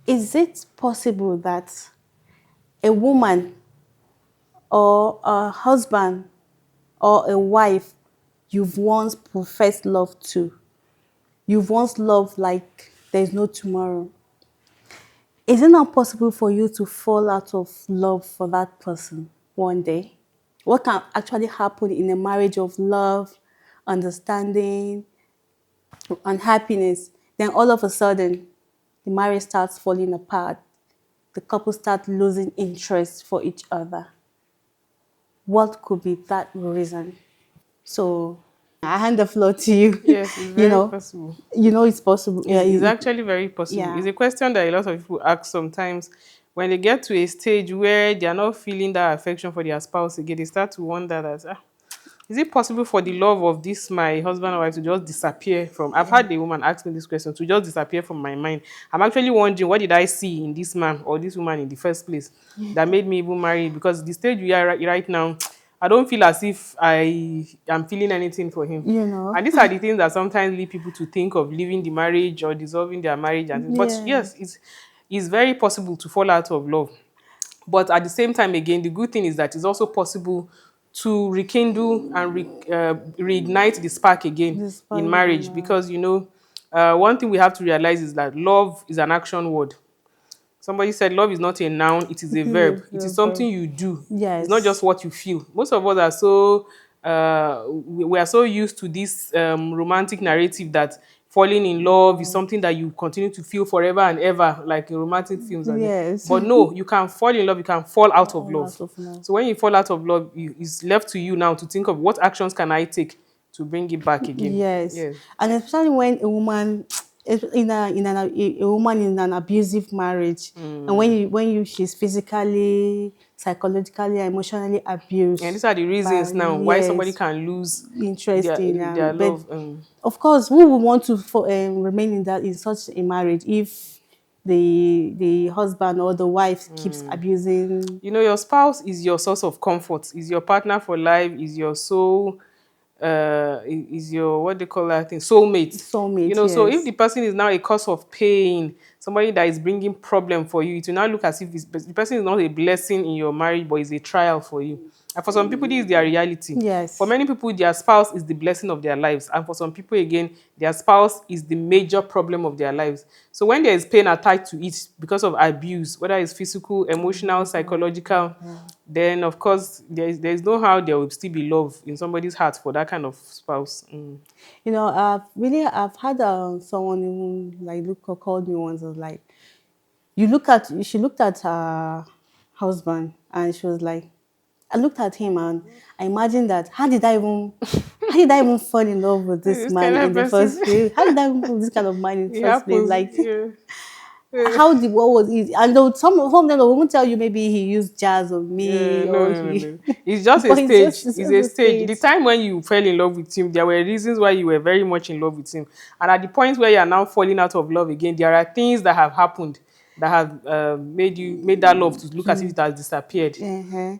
Is it possible that a woman or a husband or a wife you've once professed love to, you've once loved like there's no tomorrow, is it not possible for you to fall out of love for that person one day? What can actually happen in a marriage of love, understanding, and happiness? Then all of a sudden, the marriage starts falling apart. The couple start losing interest for each other. What could be that reason? So I hand the floor to you. Yes, it's you very know, possible. it's possible. Yeah, It's actually very possible. yeah. It's a question that a lot of people ask sometimes when they get to a stage where they are not feeling that affection for their spouse again. They start to wonder that, is it possible for the love of this my husband or wife to just disappear from? I've had a woman ask me this question, to just disappear from my mind. I'm actually wondering, what did I see in this man or this woman in the first place that made me even marry? Because the stage we are right now, I don't feel as if I am feeling anything for him. You know, And these are the things that sometimes lead people to think of leaving the marriage or dissolving their marriage. But yeah. yes, it's very possible to fall out of love. But at the same time, again, the good thing is that it's also possible to rekindle and reignite the spark again This in part, marriage. Because, one thing we have to realize is that love is an action word. Somebody said love is not a noun, it is a verb. It is something you do. It's not just Yes. what you feel. Most of us are so we are so used to this romantic narrative that falling in love is something that you continue to feel forever and ever, like in romantic films. Yes. But no, you can fall in love, you can fall out of All out love. of love. So when you fall out of love, it's left to you now to think of what actions can I take to bring it back again. Yes, Yes. and especially when a woman a woman in an abusive marriage, and she's physically, psychologically, emotionally And abused these are the by reasons now why somebody yes, can lose interest in their but love. of course, who would want to remain in such a marriage if the husband or the wife keeps abusing? Your spouse is your source of comfort, is your partner for life, is your soul, is your, what they call that thing, soulmate. Soulmate, So if the yes. person is now a cause of pain, somebody that is bringing problem for you, it will now look as if the person is not a blessing in your marriage, but is a trial for you. And for some people, this is their reality. For Yes. many people, their spouse is the blessing of their lives. And for some people, again, their spouse is the major problem of their lives. So when there is pain attached to it because of abuse, whether it's physical, emotional, psychological, then of course there is no how there will still be love in somebody's heart for that kind of spouse. I've had someone who like called me once and was like, she looked at her husband and she was like, I looked at him and I imagined that how did I even fall in love with this This kind man of in the person, first place? How did I even put this kind of man in the it first place? happens. Like, Yeah. what was it? And some of them will even tell you maybe he used jazz on Yeah, me no, or no, no, he, no. It's just a but stage. it's It's just a a stage. The stage. time when you fell in love with him, there were reasons why you were very much in love with him. And at the point where you are now falling out of love again, there are things that have happened that have made that love to look as if it has disappeared. Uh-huh.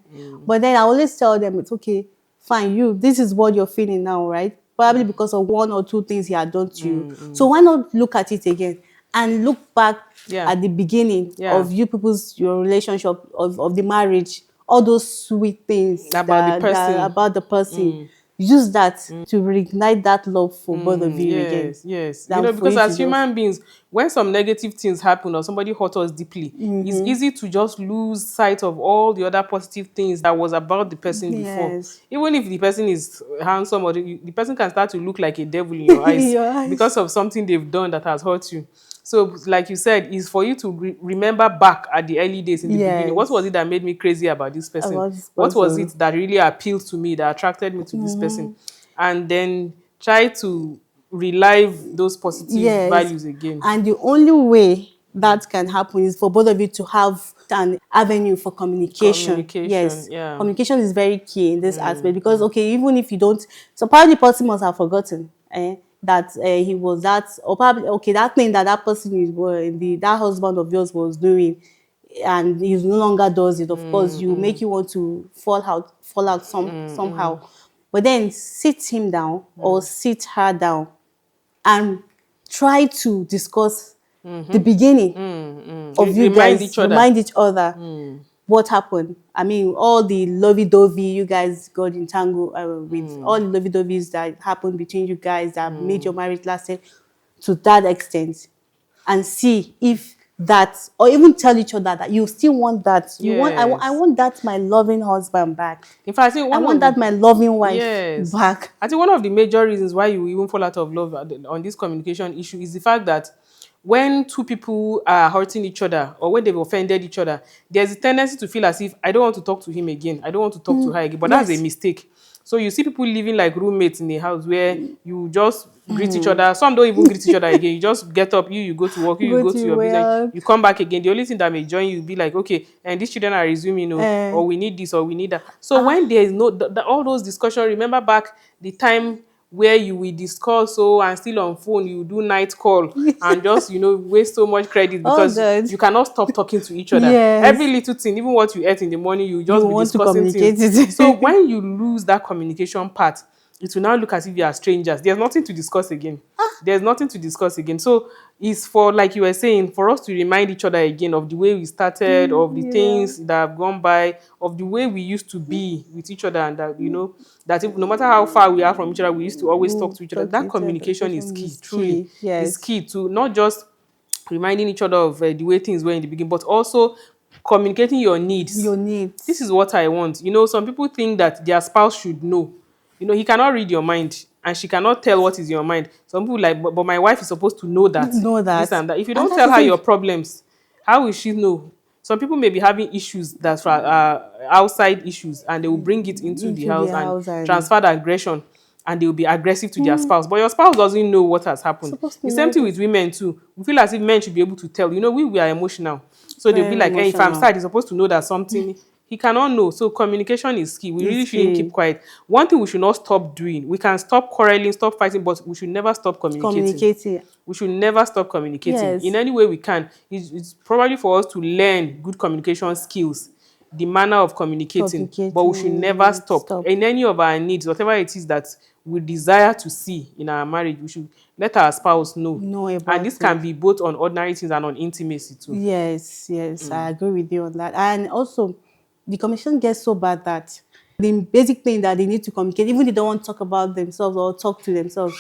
But then I always tell them, it's okay, fine, this is what you're feeling now, right? Probably because of one or two things he had done to you. So why not look at it again and look back Yeah, at the beginning yeah. of your relationship, of the marriage, all those sweet things About the that person. about the person. Use that to reignite that love for both of you again. Yes, yes. Than for Because you to as just human beings, when some negative things happen or somebody hurt us deeply, it's easy to just lose sight of all the other positive things that was about the person before. yes. Even if the person is handsome or the person can start to look like a devil in your eyes Your eyes. because of something they've done that has hurt you. So, like you said, is for you to remember back at the early days in the beginning. What was Yes. it that made me crazy about this person? About this What was it person. that really appealed to me, that attracted me to this person? And then try to relive those positive Yes. values again. And the only way that can happen is for both of you to have an avenue for communication. Communication, Yes. yeah. Communication is very key in this aspect because, okay, even if you don't, so probably the person must have forgotten that he was that, or probably, okay, that thing that that person is, that husband of yours was doing, and he no longer does it. Of course, you make you want to fall out somehow. But then sit him down or sit her down and try to discuss the beginning of you Remind guys each other. remind each other what happened. I mean, all the lovey-dovey you guys got entangled with, all the lovey-doveys that happened between you guys that made your marriage lasting to that extent, and see if that, or even tell each other that you still want that. You want, I Yes. want that my loving husband back. In fact, I think I one want of that the my loving wife yes, back. I think one of the major reasons why you even fall out of love on this communication issue is the fact that when two people are hurting each other or when they've offended each other, there's a tendency to feel as if I don't want to talk to him again, I don't want to talk to her again. But that's a Yes. mistake. So you see people living like roommates in a house where you just greet each other. Some don't even greet each other again. You just get up, you go to work, you Go go to to your your business, well. you come back again. The only thing that may join you be like, okay, and these children are resuming, Uh, or we need this or we need that. So when there is no all those discussions, remember back the time where you will discuss and still on phone you do night call and just waste so much credit oh because God. you cannot stop talking to each other. Every Yes. little thing, even what you ate in the morning, you You just be want to discussing things. communicate So it. when you lose that communication part, it will now look as if you are strangers. There's nothing to discuss again. There's nothing to discuss again. So it's for, like you were saying, for us to remind each other again of the way we started, of the Yeah. things that have gone by, of the way we used to be with each other, and that that if, no matter how far we are from each other, we used to always talk We'll to each other. talk to That each other. communication is Communication key. is Truly, key. is Yes. key to not just reminding each other of the way things were in the beginning, but also communicating your needs. Your This needs. is what I want. Some people think that their spouse should know. He cannot read your mind and she cannot tell what is your mind. Some people like, but my wife is supposed to know that Know this that. and that. If you And don't that tell is her your it. problems, how will she know? Some people may be having issues that are outside issues and they will bring it into the Into the house and house and transfer the aggression and they will be aggressive to their spouse. But your spouse doesn't know what has happened. supposed to The same know thing with this. women too. We feel as if men should be able to tell. We are emotional. So they'll be Very like, hey, if I'm emotional. sad, he's supposed to know that something he cannot know. So communication is key. We really It's shouldn't keep key. quiet. One thing we should not stop doing. We can stop quarreling, stop fighting, but we should never stop communicating. Communicating. We should never stop communicating in Yes. any way we can. It's probably for us to learn good communication skills, the manner of communicating, but we should never Communicating. stop. Stop. In any of our needs, whatever it is that we desire to see in our marriage, we should let our spouse know. Know And about this can it. be both on ordinary things and on intimacy too. Yes, yes, I agree with you on that. And also, the commission gets so bad that the basic thing that they need to communicate, even if they don't want to talk about themselves or talk to themselves,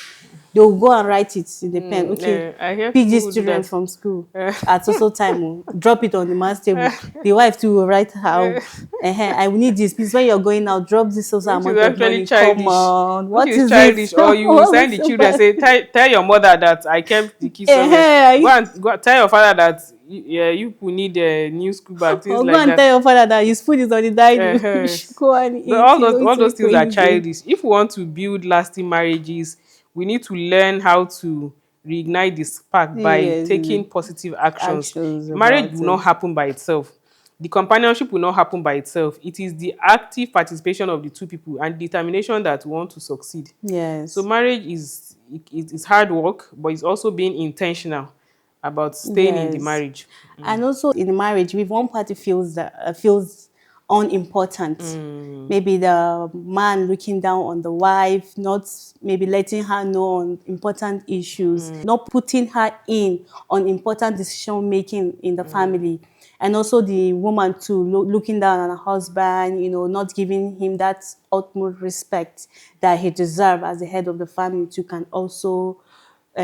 they'll go and write it in the pen. Okay, I hear pick people these who do children that. from school at so time. Oh, drop it on the man's table. The wife too will write how. I will need this. Please, when you're going out, drop this also Which is amount of actually money. Come childish. on, Which what is is it? childish. Or you What send is the so children, bad? say, tell your mother that I kept the key somewhere. Tell your father that yeah, you will need a new school bag, things Or go like and that. tell your father that his food is on the dining. You should Yes. go and But eat. You don't all need to those be things are crazy. childish. If we want to build lasting marriages, we need to learn how to reignite the spark by Yes, taking positive actions. actions Marriage about will not it. happen by itself. The companionship will not happen by itself. It is the active participation of the two people and determination that want to succeed. So Yes, marriage is hard work, but it's also being intentional about staying in the yes. marriage. And also in marriage, if one party feels that feels unimportant, maybe the man looking down on the wife, not maybe letting her know on important issues, not putting her in on important decision making in the family, and also the woman too looking down on her husband, not giving him that utmost respect that he deserves as the head of the family too, can also, uh,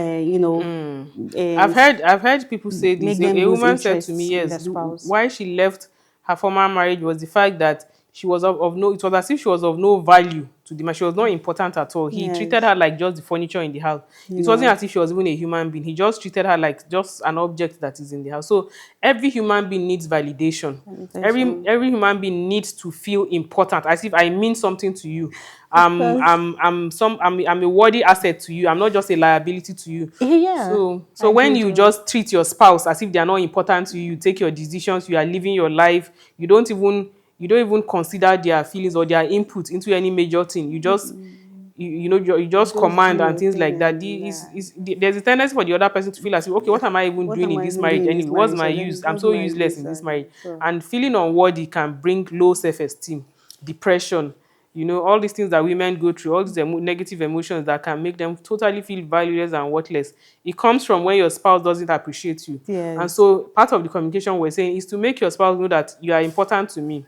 I've heard people say this. make A, them a lose woman said to me, interest in yes, their spouse. why she left her former marriage was the fact that she was of no. It was as if she was of no value to the man. She was not important at all. He treated Yes, her like just the furniture in the house. you It wasn't know, as if she was even a human being. He just treated her like just an object that is in the house. So every human being needs validation. intention. Every human being needs to feel important, as if I mean something to you. Of course. I'm a worthy asset to you. I'm not just a liability to you. Yeah, So I agree when with you you. just treat your spouse as if they are not important to you, you take your decisions, you are living your life, you don't even consider their feelings or their input into any major thing. You just you just Just do command and your things thing like that. and There's a tendency for the other person to feel as if, okay, what am I even what doing am in I this even marriage doing in anyway? this What's marriage? my So use? then, I'm what's so my useless use? in this And marriage. so, And feeling unworthy can bring low self-esteem, depression, All these things that women go through, all these negative emotions that can make them totally feel valueless and worthless, it comes from when your spouse doesn't appreciate you. And Yes. so part of the communication we're saying is to make your spouse know that you are important to me.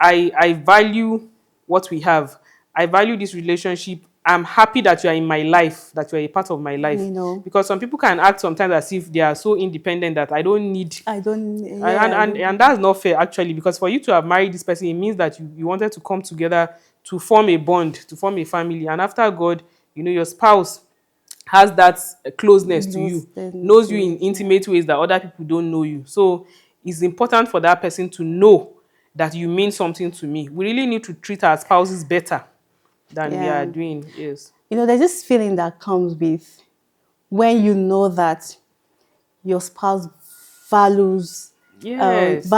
I value what we have. I value this relationship. I'm happy that you are in my life, that you are a part of my life. You know, Because some people can act sometimes as if they are so independent that I don't need. I don't, And, yeah, I and, don't. and that's not fair, actually, because for you to have married this person, it means that you wanted to come together to form a bond, to form a family. And after God, your spouse has that closeness to Those you, things knows to you in it, yeah. intimate ways that other people don't know you. So it's important for that person to know that you mean something to me. We really need to treat our spouses better than we are Yeah. doing. Yes. There's this feeling that comes with when you know that your spouse values Yes.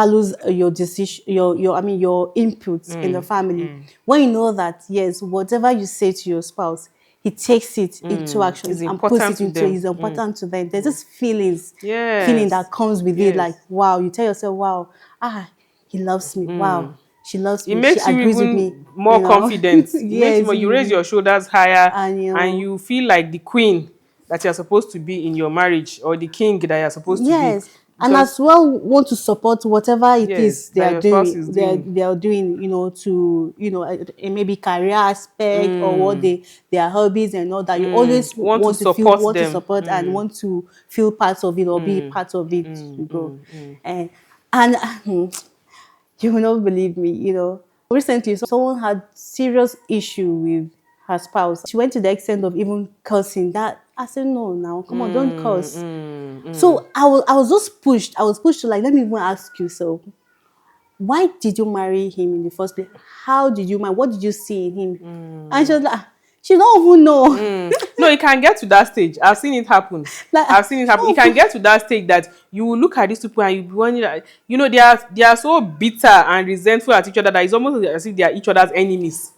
your decision, your I mean your inputs in the family. When you know that, yes, whatever you say to your spouse, he takes it into action It's and puts important it to into, them. is important to them. There's this feeling Yes. that comes with it, like, Yes. wow, you tell yourself, wow, he loves me, wow, she loves It me, she makes you agrees with me, even more confident. It makes you yes, more, you raise your shoulders higher, and and you feel like the queen that you're supposed to be in your marriage, or the king that you're supposed to be. yes, and as Because, well want to support whatever it yes, is they that are your spouse doing. is doing. They are doing, to maybe career aspect or what their hobbies and all that. You always Want to support want to them. support and want to feel part of it or be part of it. You go, and you will not believe me. Recently someone had serious issue with her spouse. She went to the extent of even cursing. That I said, no, now come on, don't curse. So I was just pushed. I was pushed to, like, let me even ask you. So why did you marry him in the first place? How did you marry? What did you see in him? And she was like, she don't even know. No, it can get to that stage. I've seen it happen. Like, I've seen it she happen. It don't can even, get to that stage that you will look at these people and you'll be wondering, that, they are so bitter and resentful at each other that it's almost as if they are each other's enemies.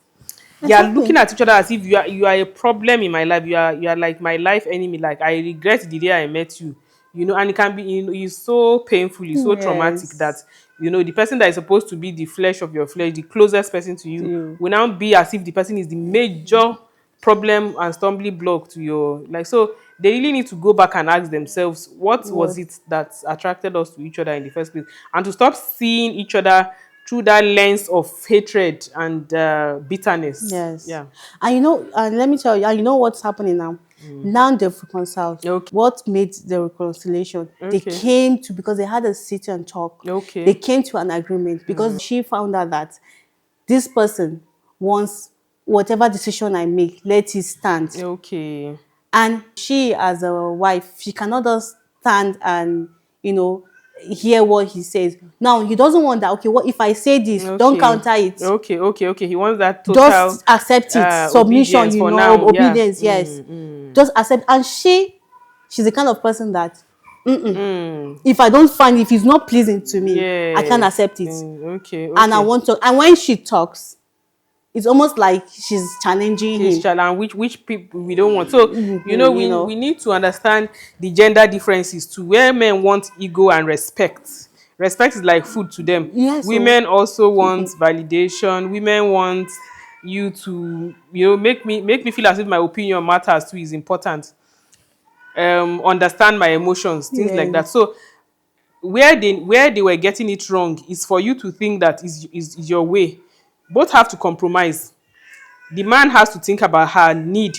They are looking exactly. at each other as if you are a problem in my life. You are like my life enemy. Like, I regret the day I met you. And it can be, it's so painful, it's so traumatic that Yes. the person that is supposed to be the flesh of your flesh, the closest person to you, You. will now be as if the person is the major problem and stumbling block to your, like. So they really need to go back and ask themselves, what was What? it that attracted us to each other in the first place, and to stop seeing each other through that lens of hatred and bitterness. Yes. Yeah. And let me tell you, and you know what's happening now? Now they've reconciled. Okay. What made the reconciliation? They Okay. came to, because they had a sit and talk. They Okay. came to an agreement because she found out that this person wants whatever decision I make, let it stand. Okay. And she, as a wife, she cannot just stand and, hear what he says. Now, he doesn't want that, okay, what if I say this? Don't Okay. counter it. Okay. Okay. Okay. He wants that total Just accept it. Submission, obedience for now. Yeah. obedience, yes. Just accept. And she's the kind of person that, if I don't find, if it's not pleasing to me, I can't Yes. accept it. Okay. And I Okay. want to, and when she talks, it's almost like she's challenging She's him. challenge, which people we don't want. So we need to understand the gender differences too, where men want ego and respect. Respect is like food to them. Yes, so Women also want validation. Women want you to make me feel as if my opinion matters too, is important. Understand my emotions, things like that. yes, So where they were getting it wrong is for you to think that is your way. Both have to compromise. The man has to think about her need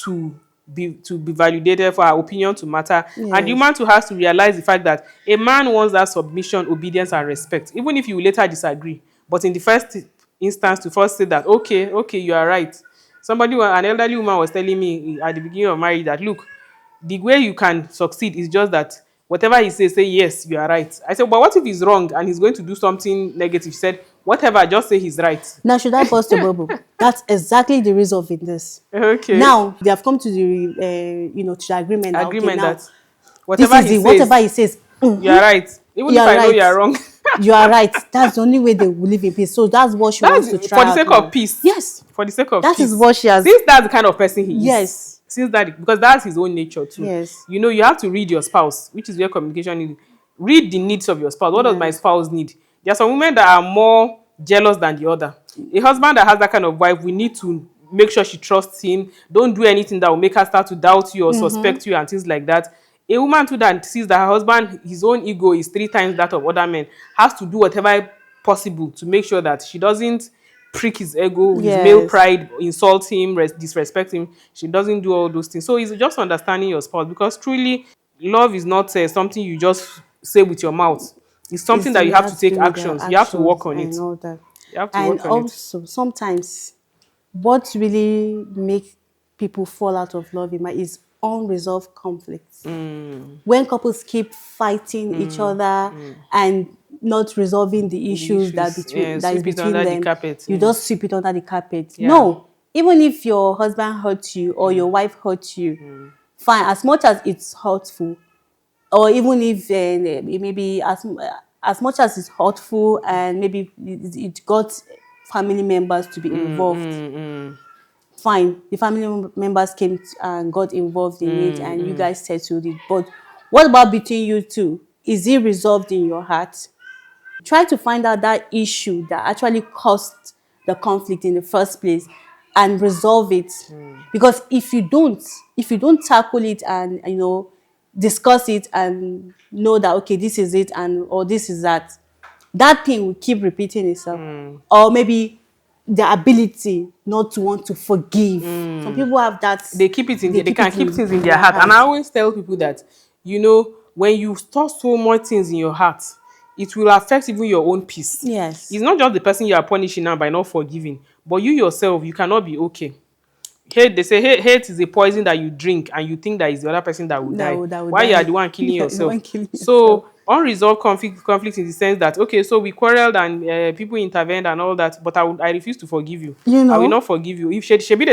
to be validated, for her opinion to matter, and the yes. woman too has to realize the fact that a man wants that submission, obedience, and respect, even if you later disagree. But in the first instance, to first say that, okay, you are right. An elderly woman was telling me at the beginning of marriage that, look, the way you can succeed is just that whatever he says, say yes, you are right. I said, but what if he's wrong and he's going to do something negative? She said, whatever, just say he's right. Now, should I burst your bubble? That's exactly the reason in this. Okay. Now they have come to the, to the agreement that, okay, Agreement now that this whatever is he the whatever says, he says. you are right. Even You if are I know you right. are wrong. You are right. That's the only way they will live in peace. So that's what she wants to That's for try the out sake of now. peace. Yes, For the sake of that is peace. what she has. Since that's the kind of person he is. Yes, Since that, because that's his own nature too. yes, You have to read your spouse, which is where communication is. Read the needs of your spouse. What does my yes, spouse need? There are some women that are more jealous than the other. A husband that has that kind of wife, we need to make sure she trusts him. Don't do anything that will make her start to doubt you or suspect you and things like that. A woman too that sees that her husband, his own ego is three times that of other men, has to do whatever possible to make sure that she doesn't prick his ego, his male Yes. pride, insult him, disrespect him. She doesn't do all those things. So it's just understanding your spouse, because truly, love is not something you just say with your mouth. It's something that you It have to has to take do with the actions. You have to work actions on it. and all that. You have to And work on it. also, sometimes what really makes people fall out of love is unresolved conflicts. When couples keep fighting each other and not resolving the The issues issues, yeah, that is sweep it between under the them, carpet. you Yeah. just sweep it under the carpet. Yeah. No, even if your husband hurts you or your wife hurts you, fine. As much as it's hurtful, or even if maybe as much as it's hurtful and maybe it got family members to be involved, fine, the family members came and got involved in it and you guys settled it. But what about between you two? Is it resolved in your heart? Try to find out that issue that actually caused the conflict in the first place and resolve it. Because if you don't tackle it and discuss it and know that okay, this is it and or this is that, that thing will keep repeating itself. Or maybe the ability not to want to forgive. Some people have that, They keep it in they there. They keep can it keep things in in their their heart. And heart. I always tell people that, when you store so much things in your heart, it will affect even your own peace. Yes. It's not just the person you are punishing now by not forgiving, but you yourself, you cannot be okay. Hate, they say hate is a poison that you drink and you think that is the other person that will die. That would Why you are die. the one killing You're the yourself? one killing yourself. So unresolved conflict in the sense that, okay, so we quarreled and people intervened and all that, but I refuse to forgive you. You I will know? not forgive you. If Shebi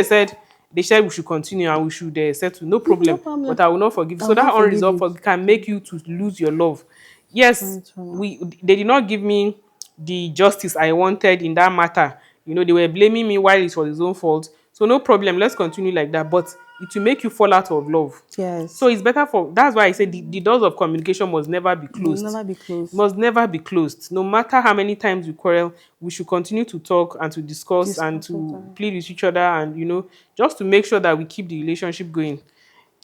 they said we should continue and we should settle, no No problem. problem. But I will not forgive. I So will that not forgive unresolved you. can make you to lose your love. Yes, Eternal. they did not give me the justice I wanted in that matter. They were blaming me while it was his own fault. So no problem, let's continue like that. But it will make you fall out of love. So Yes. it's better for that's why I said the doors of communication must never be Will closed. never be closed. Must never be closed. No matter how many times we quarrel, we should continue to talk and to discuss and Discuss with to her. plead with each other and just to make sure that we keep the relationship going.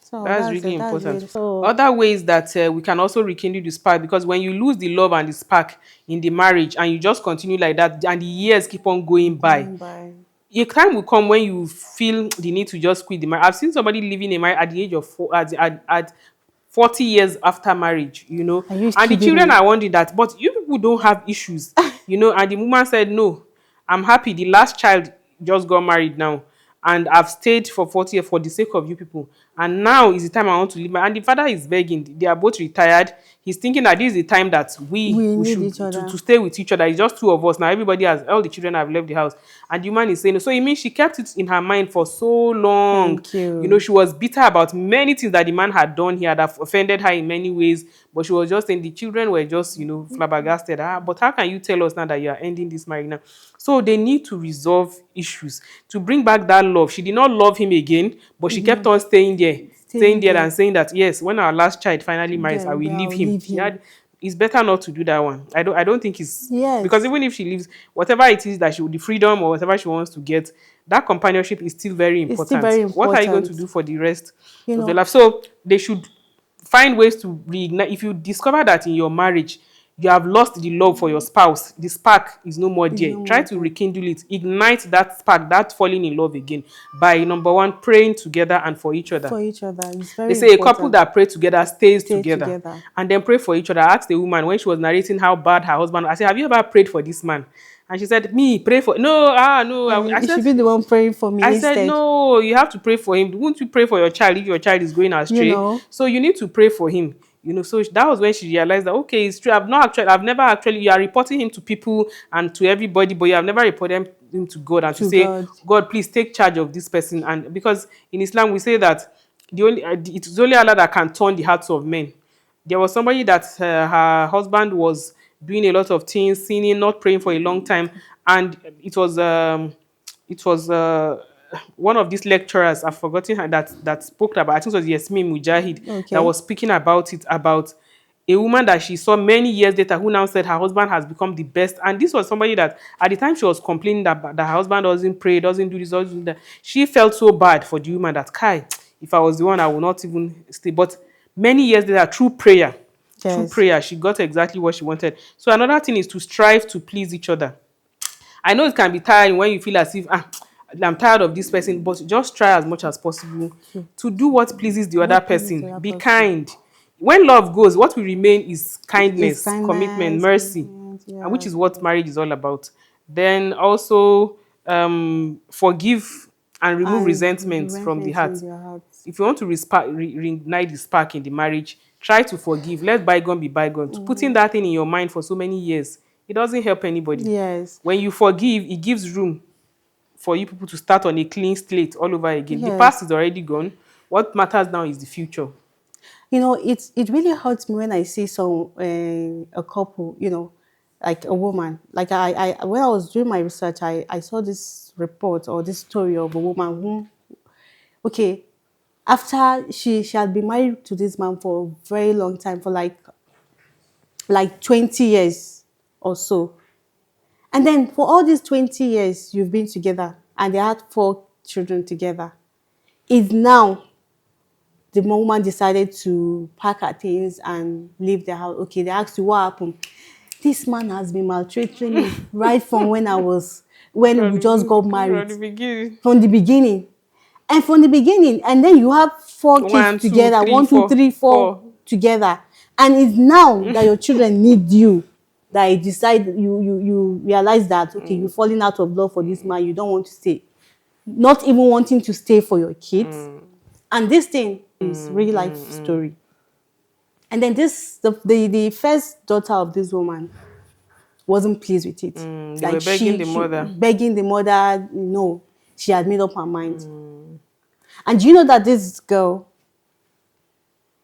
So That's that's really it. That's important. really so. Other ways that we can also rekindle the spark, because when you lose the love and the spark in the marriage and you just continue like that and the years keep on going by, Going by. a time will come when you feel the need to just quit the marriage. I've seen somebody living a marriage at the age of at 40 years after marriage, Are you and the kidding children me? are wondering that, but you people don't have issues, and the woman said, no, I'm happy. The last child just got married now, and I've stayed for 40 years for the sake of you people. And now is the time I want to leave. And the father is begging. They are both retired. He's thinking that this is the time that we We we need should each to other. stay with each other. It's just two of us now. Everybody has all the children have left the house, and the woman is saying no. So it means she kept it in her mind for so long. Thank you. She was bitter about many things that the man had done. He had offended her in many ways, but she was just saying the children were just flabbergasted. But how can you tell us now that you are ending this marriage now? So they need to resolve issues to bring back that love. She did not love him again, but she kept on staying Staying there there. and saying that yes, when our last child finally marries, I Then will leave I'll him. leave him. It's better not to do that one. I don't think it's because Yes. even if she leaves, whatever it is that the freedom or whatever she wants to get, that companionship is still very It's still important. very What are you going to important. do for the rest You of your know, life? So they should find ways to reignite. If you discover that in your marriage you have lost the love for your spouse, the spark is no more it's there. no Try more to there. rekindle it, ignite that spark, that falling in love again, by number one, praying together and for each other. For each other. It's They very say a couple important. that pray together stays Stay together. together. And then pray for each other. I asked the woman when she was narrating how bad her husband. I said, "Have you ever prayed for this man?" And she said, "Me pray for no, no." I You said, should be the one praying for I me said, instead. no, you have to pray for him. Won't you pray for your child if your child is going You astray? know, So you need to pray for him. So that was when she realized that okay, it's true. I've never actually. You are reporting him to people and to everybody, but you have never reported him to God and to to say, God. God, please take charge of this person. And because in Islam we say that it is only Allah that can turn the hearts of men. There was somebody that her husband was doing a lot of things, sinning, not praying for a long time, and it was one of these lecturers, I've forgotten her, that spoke about. I think it was Yasmin Mujahid that Okay. was speaking about it. About a woman that she saw many years later who now said her husband has become the best. And this was somebody that at the time she was complaining that her husband doesn't pray, doesn't do this, doesn't do that. She felt so bad for the woman that, Kai, if I was the one, I would not even stay. But many years later, through Yes. prayer, she got exactly what she wanted. So another thing is to strive to please each other. I know it can be tiring when you feel as if I'm tired of this person, but just try as much as possible to do what pleases the other What pleases person. the other Be person? kind. When love goes, what will remain is Is kindness, commitment, kindness, mercy, commitment, and which yes, is what yes. marriage is all about. Then also forgive and remove And resentments from the resentment from heart. their hearts. If you want to reignite the spark in the marriage, try to forgive. Let bygone be bygone. To putting that thing in your mind for so many years, it doesn't help anybody. Yes, When you forgive, it gives room for you people to start on a clean slate all over again. The past yes. is already gone. What matters now is the future. It really hurts me when I see a couple, like a woman. Like I when I was doing my research, I saw this report or this story of a woman who, okay, after she had been married to this man for a very long time, for like 20 years or so. And then for all these 20 years you've been together and they had 4 children together, is now the woman decided to pack her things and leave the house. Okay, they asked you what happened. This man has been maltreating me right from when we just got From married, the beginning. from the beginning. And from the beginning, and then you have 4 kids One, two, together, three, one, two, four, three, four four. together. And it's now that your children need you that you realize that okay, you're falling out of love for this man, you don't want to stay. Not even wanting to stay for your kids. And this thing is real life story. And then the first daughter of this woman wasn't pleased with it. They were Like begging the she mother. begging the mother, no, she had made up her mind. And do you know that this girl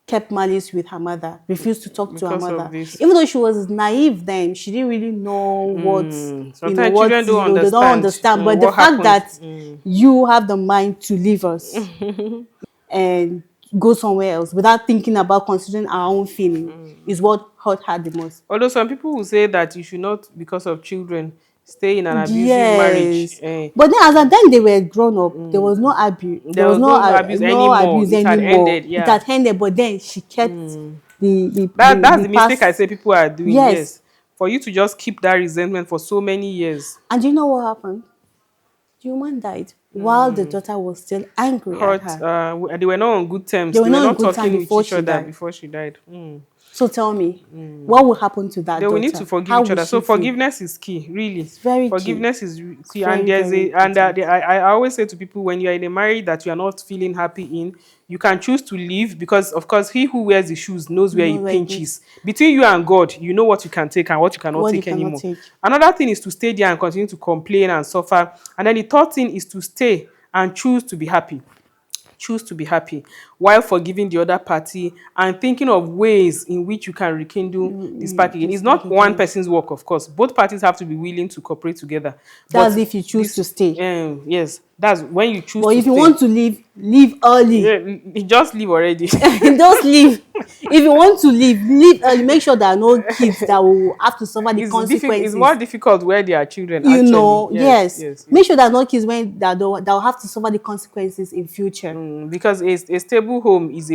kept malice with her mother, refused to talk to her Because of mother. this. Even though she was naive then, she didn't really know Sometimes children don't they don't understand understand. But the what fact happened. that you have the mind to leave us and go somewhere else without thinking about considering our own feeling is what hurt her the most. Although some people will say that you should not, because of children, stay in an abusive marriage. Yes. But then as at then they were grown up, there was no abuse. There There was was no abuse no anymore. abuse It had anymore. ended. It Yeah. had ended, but then she kept That's the the mistake I past. say people are doing. Yes. Yes. For you to just keep that resentment for so many years. And do you know what happened? The woman died while the daughter was still angry at Hurt. her. They were not on good They terms. were They were not in not good time talking with before each she other died. before she died. So tell me, what will happen to that They will need to daughter? forgive How each will other. So she feel? forgiveness is key, really. It's very key. Forgiveness is It's key, and very, there's very a important. I always say to people, when you are in a marriage that you are not feeling happy in, you can choose to leave, because of course he who wears the shoes knows You where know he where it is, pinches. Between you and God, you know what you can take and what you cannot what you take cannot anymore. take. Another thing is to stay there and continue to complain and suffer. And then the third thing is to stay and choose to be happy. Choose to be happy while forgiving the other party and thinking of ways in which you can rekindle this spark again. It's This back not one again. person's work, of course. Both parties have to be willing to cooperate together. That's But if you choose this, to stay. yes, that's when you choose But to if you stay. want to leave, leave early. Yeah, you just leave already. Just leave. If you want to leave, leave early. Make sure there are no kids that will have to suffer the It's difficult. It's more consequences. difficult where there are children. Actually, yes, Yes. yes, Make yes. sure there are no kids that will have to suffer the consequences in future. Because a stable home is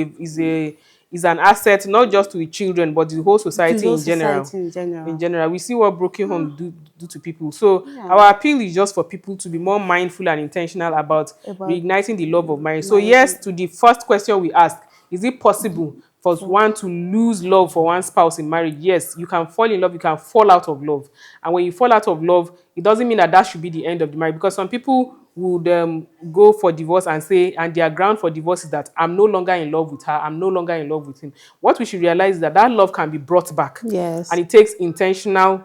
an asset not just to the children but the whole To society the in general. society in In general. general, we see what broken homes do to people. So Yeah. our appeal is just for people to be more mindful and intentional about About reigniting the love of marriage. So marriage. yes, to the first question we asked, is it possible for one to lose love for one spouse in marriage? Yes, you can fall in love, you can fall out of love. And when you fall out of love, it doesn't mean that that should be the end of the marriage, because some people would go for divorce and say, and their ground for divorce is that I'm no longer in love with her, I'm no longer in love with him. What we should realize is that that love can be brought back, and Yes. it takes intentional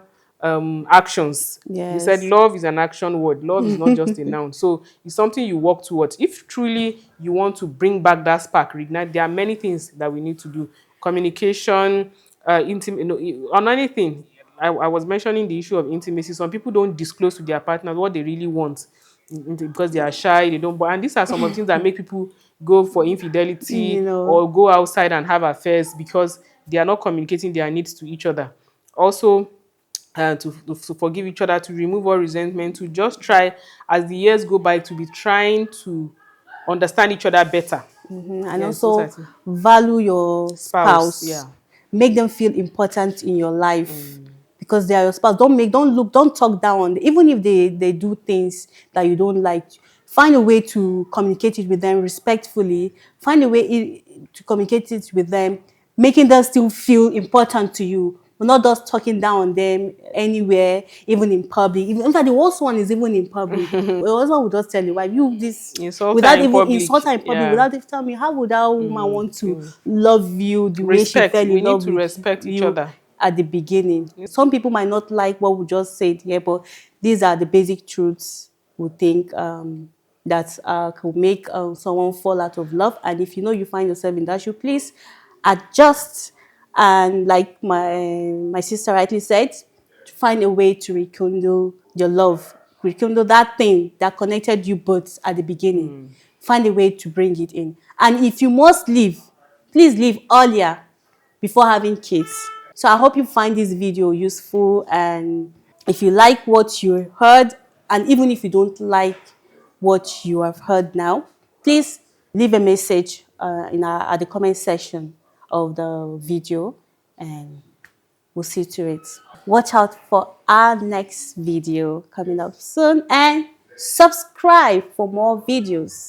actions. They said Yes. love is an action word. Love is not just a noun. So it's something you work towards. If truly you want to bring back that spark, reignite, there are many things that we need to do. Communication, intimate, on anything. I was mentioning the issue of intimacy. Some people don't disclose to their partners what they really want because they are shy. They don't. And these are some of the things that make people go for infidelity You know. or go outside and have affairs, because they are not communicating their needs to each other. Also, to forgive each other, to remove all resentment, to just try as the years go by to be trying to understand each other better. And Yes, those are also things. value your Spouse, spouse. yeah. Make them feel important in your life because they are your spouse. Don't talk down on them. Even if they do things that you don't like. Find a way to communicate it with them respectfully. Find a way to communicate it with them, making them still feel important to you. We're not just talking down on them anywhere, even in public. In fact, the worst one is even in public. The worst one will just tell you, why you this Insult her without in even insult public. her in public, Yeah. without even tell me how would that woman want to Feel love you the way she respect. fell We in need love to with respect each you other. at the beginning. Some people might not like what we just said here, but these are the basic truths we think that could make someone fall out of love. And if you know you find yourself in that shoe, please adjust. And like my sister rightly said, find a way to rekindle your love, rekindle that thing that connected you both at the beginning. Find a way to bring it in. And if you must leave, please leave earlier before having kids. So I hope you find this video useful, and if you like what you heard, and even if you don't like what you have heard now, please leave a message at the comment section of the video, and we'll see to it. Watch out for our next video coming up soon, and subscribe for more videos.